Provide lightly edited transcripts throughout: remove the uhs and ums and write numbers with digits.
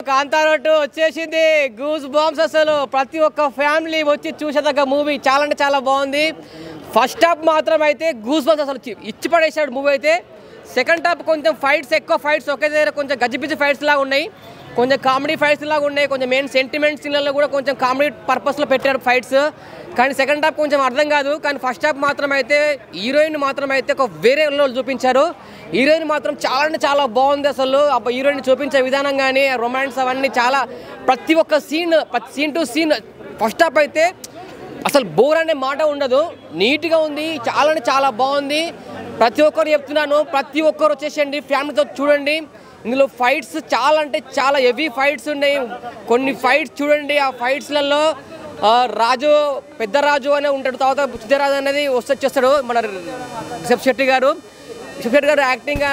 కాంతారా 2 వచ్చేసింది. Goose bumps. అసలు ప్రతి ఒక్క ఫ్యామిలీ వచ్చి చూసేదగ్గ మూవీ. చాలా అంటే చాలా బాగుంది. ఫస్ట్ హాఫ్ మాత్రం అయితే గూస్ బాంబ్స్ అసలు ఇచ్చి పడేసాడు మూవీ అయితే. సెకండ్ హాఫ్ కొంచెం ఎక్కువ ఫైట్స్ ఒకే దగ్గర కొంచెం గజిబిజి ఫైట్స్ లాగా ఉన్నాయి, కొంచెం కామెడీ ఫైట్స్ లాగా ఉన్నాయి, కొంచెం మెయిన్ సెంటిమెంట్ సీన్లలో కూడా కొంచెం కామెడీ పర్పస్లో పెట్టారు ఫైట్స్. కానీ సెకండ్ హాఫ్ కొంచెం అర్థం కాదు. కానీ ఫస్ట్ హాఫ్ మాత్రం అయితే హీరోయిన్ మాత్రం అయితే ఒక వేరే లెవెల్ చూపించారు. హీరోయిన్ మాత్రం చాలా అంటే చాలా బాగుంది. అసలు హీరోయిన్ చూపించే విధానం కానీ రొమాన్స్ అవన్నీ చాలా ప్రతి ఒక్క scene to scene. First half అయితే అసలు బోర్ అనే మాట ఉండదు, నీట్గా ఉంది, చాలా అంటే చాలా బాగుంది. ప్రతి ఒక్కరు చెప్తున్నాను, ప్రతి ఒక్కరు వచ్చేసండి ఫ్యామిలీతో చూడండి. ఇందులో ఫైట్స్ చాలా అంటే చాలా హెవీ ఫైట్స్ ఉన్నాయి. కొన్ని ఫైట్స్ చూడండి, ఆ ఫైట్స్లలో పెద్ద రాజు అనే ఉంటాడు, తర్వాత చిత్తరాజు అనేది వచ్చేస్తాడు మన రిషబ్ శెట్టి గారు యాక్టింగ్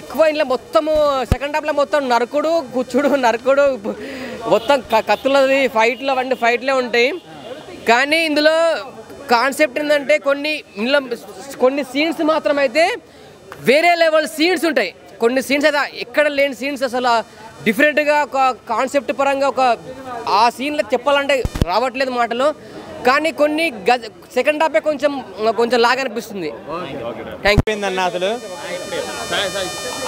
ఎక్కువ. ఇంట్లో మొత్తము సెకండ్ హాఫ్లో మొత్తం నరకుడు మొత్తం కత్తులది ఫైట్లు అవన్నీ ఫైట్లే ఉంటాయి. కానీ ఇందులో కాన్సెప్ట్ ఏంటంటే కొన్ని సీన్స్ మాత్రం అయితే వేరే లెవెల్ సీన్స్ ఉంటాయి. కొన్ని సీన్స్ అయితే ఎక్కడ లేని సీన్స్, అసలు డిఫరెంట్గా ఒక కాన్సెప్ట్ పరంగా ఆ సీన్లో చెప్పాలంటే రావట్లేదు మాటలు. కానీ కొన్ని సెకండ్ హాఫే కొంచెం లాగా అనిపిస్తుంది. థ్యాంక్ యూ అసలు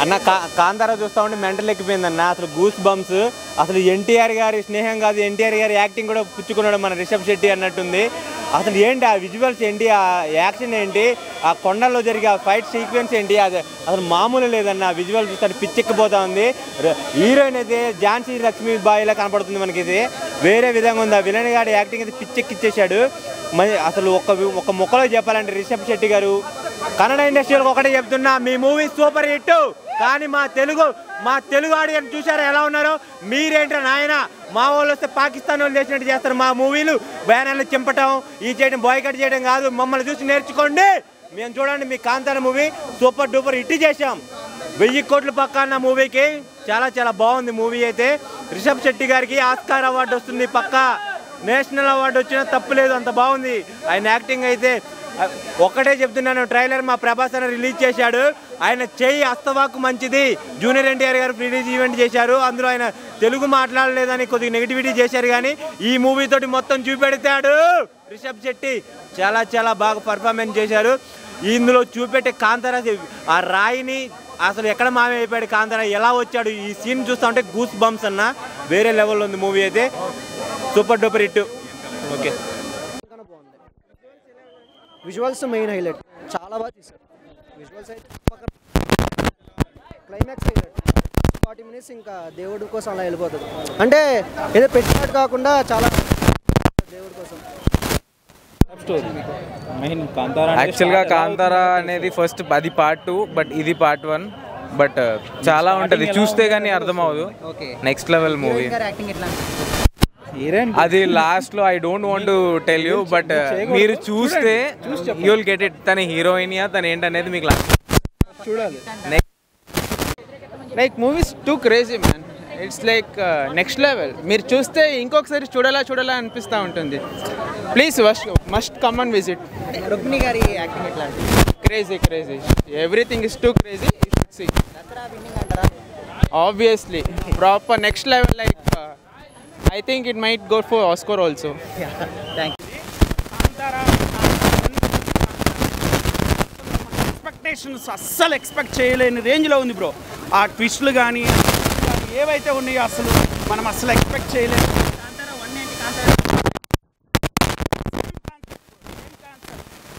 అన్న కాంతారా చూస్తా ఉంటే మెంటల్ ఎక్కిపోయిందన్న. అసలు గూస్ బంప్స్. అసలు ఎన్టీఆర్ గారి స్నేహం కాదు, ఎన్టీఆర్ గారి యాక్టింగ్ కూడా పుచ్చుకున్నాడు మన రిషబ్ శెట్టి అన్నట్టుంది. అసలు ఏంటి ఆ విజువల్స్ ఏంటి, ఆ యాక్షన్ ఏంటి, ఆ కొండల్లో జరిగే ఆ ఫైట్ సీక్వెన్స్ ఏంటి, అది అసలు మామూలు లేదన్న. ఆ విజువల్ చూస్తే పిచ్చెక్కిపోతా ఉంది. హీరోయిన్ అయితే ఝాన్సీ లక్ష్మీ బాయిలా కనపడుతుంది మనకి. ఇది వేరే విధంగా ఉంది. ఆ విలన్ గారి యాక్టింగ్ అయితే పిచ్చెక్కిచ్చేసాడు. అసలు ఒక మొక్కలో చెప్పాలంటే రిషబ్ శెట్టి గారు కన్నడ ఇండస్ట్రీలో ఒకటే చెప్తున్నా, మీ మూవీ సూపర్ హిట్. కానీ మా తెలుగు ఆడియన్స్ చూసారా ఎలా ఉన్నారో? మీరేంటారు నాయన, మా వాళ్ళు వస్తే పాకిస్తాన్ వాళ్ళు చేసినట్టు చేస్తారు. మా మూవీలు బ్యానర్లు చింపటం, చేయడం, బాయ్కట్ చేయడం కాదు. మమ్మల్ని చూసి నేర్చుకోండి. మేము చూడండి, మీ Kantara movie super duper hit చేసాం. 1000 కోట్లు పక్కా అన్న మూవీకి. చాలా చాలా బాగుంది మూవీ అయితే. రిషబ్ శెట్టి గారికి ఆస్కార్ అవార్డు వస్తుంది పక్కా. నేషనల్ అవార్డు వచ్చినా తప్పులేదు, అంత బాగుంది ఆయన యాక్టింగ్ అయితే. ఒక్కటే చెప్తున్నాను, ట్రైలర్ మా ప్రభాస్ అని రిలీజ్ చేశాడు. ఆయన చెయ్యి అస్తవాకు మంచిది. జూనియర్ ఎన్టీఆర్ గారు రిలీజ్ ఈవెంట్ చేశారు, అందులో ఆయన తెలుగు మాట్లాడలేదని కొద్దిగా నెగిటివిటీ చేశారు. కానీ ఈ మూవీతోటి మొత్తం చూపెడతాడు రిషబ్ శెట్టి. చాలా చాలా బాగా పర్ఫార్మెన్స్ చేశారు. ఇందులో చూపెట్టే కాంతారా ఆ రాయిని అసలు ఎక్కడ మామే అయిపోయాడు కాంతారా, ఎలా వచ్చాడు, ఈ సీన్ చూస్తూ ఉంటే గూస్ బంప్స్ అన్న. వేరే లెవెల్లో ఉంది మూవీ అయితే. Super duper hit. Okay, visuals main highlight. చాలా బాగా తీశారు విజువల్స్ అయితే. Climax highlight. 40 minutes ఇంకా దేవుడి కోసం అలా వెళ్ళిపోతుంది. అంటే ఏదో పెట్టినట్టు కాకుండా చాలా దేవుడి కోసం. యాక్చువల్గా కాంతారా అనేది ఫస్ట్ అది పార్ట్ 2, బట్ ఇది పార్ట్ 1. బట్ చాలా ఉంటుంది, చూస్తే కానీ అర్థం అవ్వదు. Next level movie. అది లాస్ట్ లో I don't want to tell you, but మీరు చూస్తే యూ విల్ గెట్ ఇట్. తన హీరోయినియా తన ఏంటనేది మీకు చూడాలి. Like movies too crazy man. It's like next level. మీరు చూస్తే ఇంకొకసారి చూడాలా అనిపిస్తూ ఉంటుంది. Please must come and visit. Rukmini గారి యాక్టింగ్ ఎట్లా? Crazy. Everything is too crazy. You should see. Obviously proper next level. Like I think it might go for Oscar also. Yeah, thank you. Expectations అస్సలు expect చేయలేని రేంజ్లో ఉంది bro. ఆ ట్విస్టులు కానీ ఏవైతే ఉన్నాయో అసలు మనం అస్సలు ఎక్స్పెక్ట్ చేయలేము.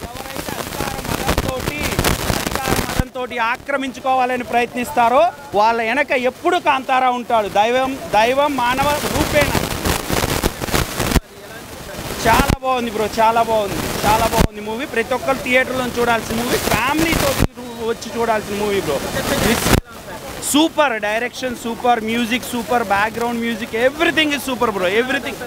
ఎవరైతే అధికార మదంతో ఆక్రమించుకోవాలని ప్రయత్నిస్తారో వాళ్ళ వెనక ఎప్పుడు కాంతారా ఉంటాడు. దైవం మానవ రూపేణ. చాలా బాగుంది బ్రో, చాలా బాగుంది మూవీ. ప్రతి ఒక్కరు థియేటర్లో చూడాల్సిన మూవీ, ఫ్యామిలీతో వచ్చి చూడాల్సిన movie bro. Super direction, super music, super background music, everything is super bro. Everything.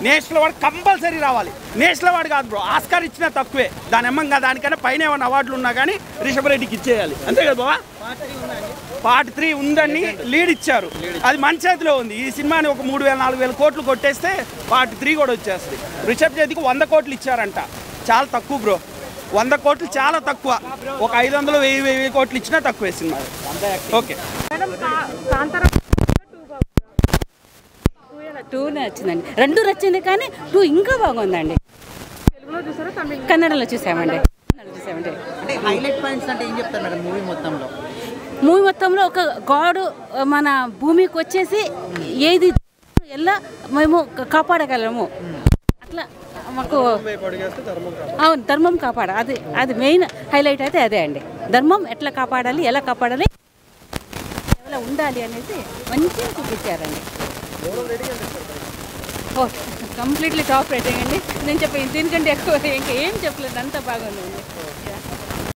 National award compulsory రావాలి. నేషనల్ అవార్డు కాదు బ్రో, ఆస్కార్ ఇచ్చినా తక్కువే. దానికన్నా పైన ఏమైనా అవార్డులు ఉన్నా కానీ రిషబ్ రెడ్డికి ఇచ్చేయాలి, అంతే కదా బాబా. పార్ట్ 3 ఉందని లీడ్ ఇచ్చారు, అది మన చేతిలో ఉంది. ఈ సినిమాని ఒక 3,000-4,000 కోట్లు కొట్టేస్తే పార్ట్ 3 కూడా వచ్చేస్తుంది. రిషబ్ రెడ్డికి 100 కోట్లు ఇచ్చారంట, చాలా తక్కువ బ్రో. 100 కోట్లు చాలా తక్కువ. ఒక 500-1000 కోట్లు ఇచ్చినా తక్కువే సినిమా. ఓకే. 2 నచ్చిందండి. 2 నచ్చింది కానీ 2 ఇంకా బాగుందండి. కన్నడలో చూసామండి. అంటే హైలైట్ పాయింట్స్ అంటే ఏం చెప్తారు మేడం మూవీ మొత్తంలో? మూవీ మొత్తంలో ఒక గాడ్ మన భూమికి వచ్చేసి ఏది ఎలా మేము కాపాడగలము అట్లా మాకు అవును ధర్మం అది మెయిన్ హైలైట్ అయితే అదే అండి. ధర్మం ఎట్లా కాపాడాలి, ఎలా కాపాడాలి, ఎలా ఉండాలి అనేది మంచిగా చూపించారండి. ఓ కంప్లీట్లీ టాప్ రేటింగ్ అండి. నేను చెప్పాను దీనికంటే ఎక్కువ ఇంకా ఏం చెప్పలేదు, అంతా బాగుందండి.